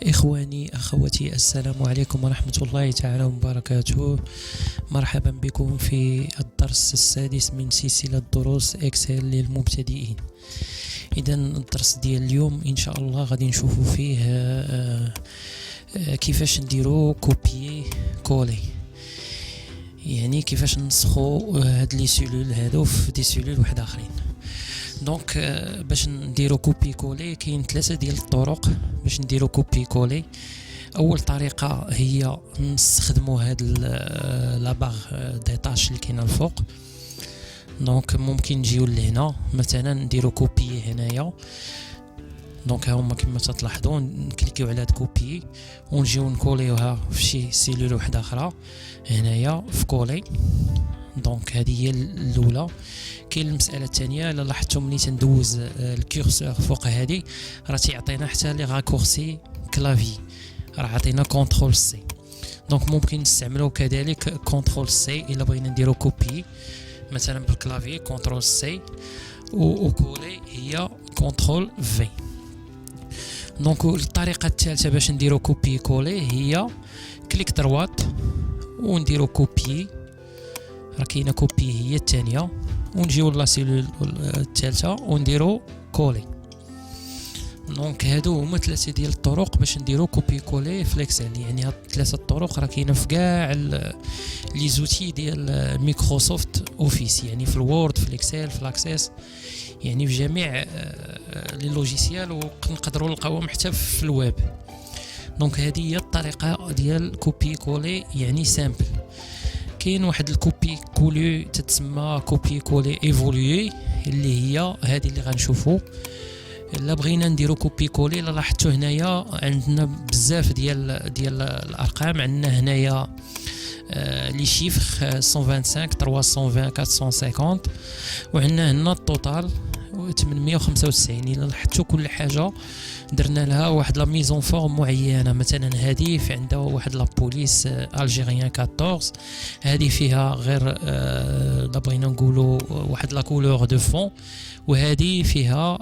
إخواني أخواتي، السلام عليكم ورحمة الله تعالى وبركاته. مرحبا بكم في الدرس السادس من سلسلة دروس إكسل للمبتدئين. إذا الدرس ديال اليوم إن شاء الله غادي نشوفوا فيه كيفاش نديرو كوبي كولي، يعني كيفاش نسخو هاد لي سيلول هادو في دي سيلول واحد اخرين. دونك باش نديرو كوبي كولي كاين ثلاثه ديال الطرق باش نديرو كوبي كولي. اول طريقه هي نستخدموا هاد لا باغ دي طاش اللي كاينه الفوق. دونك ممكن نجيو لهنا مثلا نديرو كوبي هنايا. دونك ها هما كما تلاحظوا نكليكيو على هاد كوبي ونجيو نكوليوها في شي سيلول واحده اخرى هنايا في كولي. دونك هذه هي الاولى. كاين المساله الثانيه، الا لاحظتم ملي تندوز الكورسور فوق هذه راه تيعطينا حتى لي راكورسي كلافي، راه عطينا كونترول سي. دونك ممكن نستعملوا كذلك كونترول سي الا بغينا نديرو كوبي مثلا بالكلافي كونترول سي، و كولي هي كونترول في. دونك الطريقه الثالثه باش نديرو كوبي كولي هي كليك دروات ونديرو كوبي، راه كاينه كوبي هي الثانيه، ونجيو لا سيلول الثالثه ونديرو كولي. دونك هادو هما ثلاثه ديال الطرق باش نديرو كوبي كولي في الاكسل. يعني هاد ثلاثه الطرق راه كاينه في كاع لي زوتي ديال مايكروسوفت اوفيس، يعني في الوورد في الاكسل في الاكسس، يعني في جميع لي لوجيسيال، ونقدروا نلقاوهم حتى في الويب. دونك هذه هي الطريقه ديال كوبي كولي، يعني سامبل. كاين واحد الكوبي كولي تتسمى كوبي كولي ايفولوي اللي هي هذه اللي غنشوفوا. الا بغينا نديرو كوبي كولي الا لاحظتوا هنايا عندنا بزاف ديال الارقام. عندنا هنايا لي شيفر 125 320 450، وعندنا هنا التوتال 895. الا لاحظتوا كل حاجه درنا لها واحد لا ميزون فورم معينه. مثلا هذه في عندها واحد لا بوليس الجيريان 14، هذه فيها غير لا بغينا نقولوا واحد لا كولور دو فون، وهذه فيها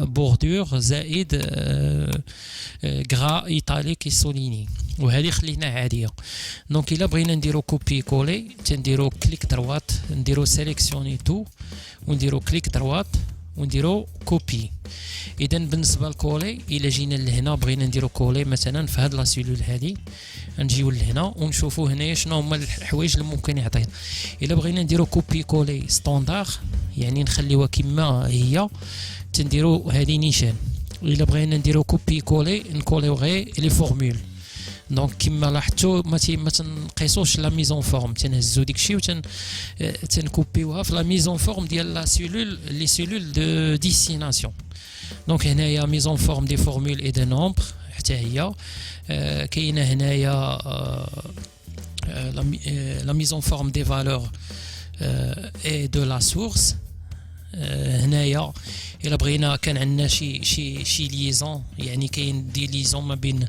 بوردور زائد غرا ايطاليك سوليني، وهذه خليناها عاديه. دونك الا بغينا نديرو كوبي كولي تنديرو كليك دروات، نديرو سيليكسيوني تو ونديرو كليك دروات ونديرو كوبي. اذا بالنسبه لكولي الا جينا لهنا بغينا نديرو كولي مثلا في هاد لا سيلول هذه، نجيو لهنا ونشوفوا هنايا شنو هما الحوايج اللي ممكن يعطينا. الا بغينا نديرو كوبي كولي ستاندار يعني نخليوها كما هي تنديرو هذه نيشان. الا بغينا نديرو كوبي كولي نكوليو غير لي فورمول. دونك كما لاحظتوا ما تنقيسوش لا ميزون فورم، تنهزو داكشي تنكوبيوها في لا ميزون فورم ديال لا سيلول لي سيلول دو ديستيناسيون. دونك هنايا ميزون فورم دي فورمول اي دو نومبر حتى هي كاينه هنايا لا ميزون فورم دي فالور اي دو لا سورس. هنايا الا بغينا كان عندنا شي ليزون، يعني كاين دي ليزون ما بين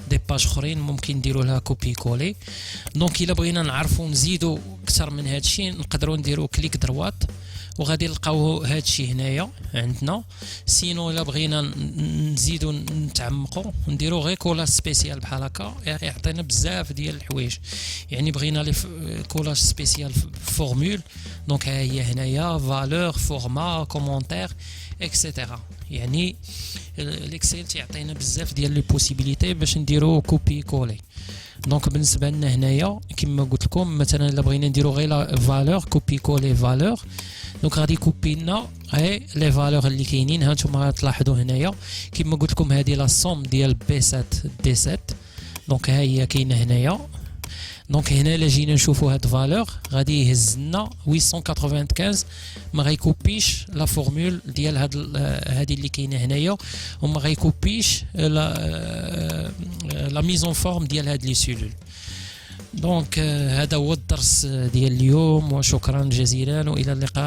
دي باج اخرين ممكن نديروا لها كوبي كولي. دونك الا بغينا نعرفوا نزيدوا اكثر من هادشي نقدروا نديروا كليك دروات وغادي نلقاو هادشي هنايا عندنا. سينو الا بغينا نزيدوا نتعمقوا نديروا غير كولاج سبيسيال بحال هكا، يعطينا بزاف ديال الحوايج. يعني بغينا لي كولاج سبيسيال فورمول، دونك ها هي هنايا فالور فورما كومونتير اكسيتيرا. يعني الاكسل تيعطينا بزاف ديال لي بوسيبيليتي باش نديروا كوبي كولي. دونك بالنسبه لنا هنايا كما قلت لكم مثلا الا بغينا نديروا غير لا فالور كوبي كولي فالور، دونك غادي كوبي لنا غير لي فالور اللي كاينين. ها نتوما تلاحظوا هنايا كما قلت لكم هذه لا سوم ديال بي 7 دي 7. دونك ها هي كاينه هنايا. دونك هنا الا جينا نشوفوا هاد فالور غادي يهز لنا 895، ما غيكوبيش لا فورمول ديال هذه اللي كاينه هنايا، وما غيكوبيش لا ميزون فورم ديال هاد لي سيلول. دونك هذا هو الدرس ديال اليوم، وشكرا جزيلا والى اللقاء.